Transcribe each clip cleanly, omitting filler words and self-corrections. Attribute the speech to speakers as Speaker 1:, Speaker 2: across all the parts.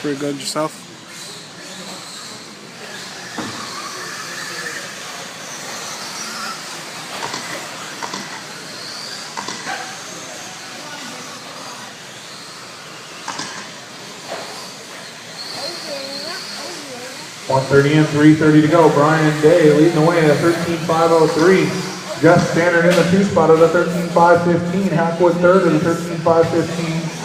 Speaker 1: Pretty good yourself?
Speaker 2: 1:30 in, 3:30 to go. Brian Day leading the way at 13.503. Just Standard in the 2 spot at a 13.515. Hackwood third at a 13.515.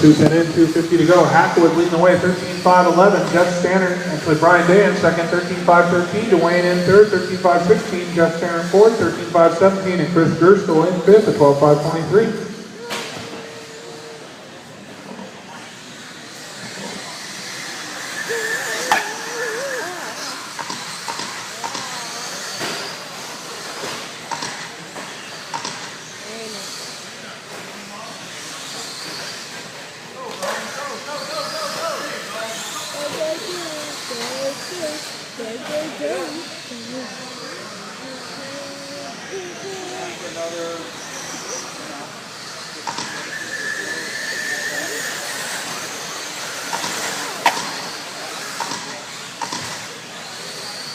Speaker 2: .210 in, 2:50 to go. Hackwood leading the way, 13.511. Jeff Standard, actually Brian Day in second, 13.513. Dwayne in third, 13.516. Jeff Standard fourth, 13.517. And Chris Gerstel in fifth at 12.523.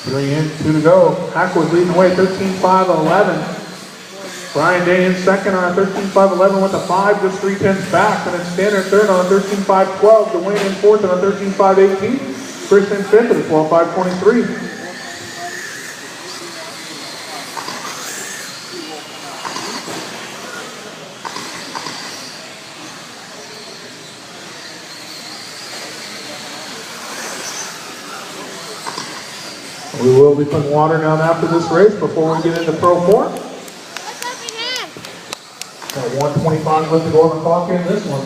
Speaker 2: Three in, 2 to go. Hackwood leading the way, 13.511. Brian Day in second on a 13.511 with a 5, just 3/10 back. And it's Standard third on a 13.512. Dwayne in fourth on a 13.518. Chris in fifth at a 12.523. We will be putting water down after this race before we get into Pro 4. Got 1:25 left to go on the clock in this one.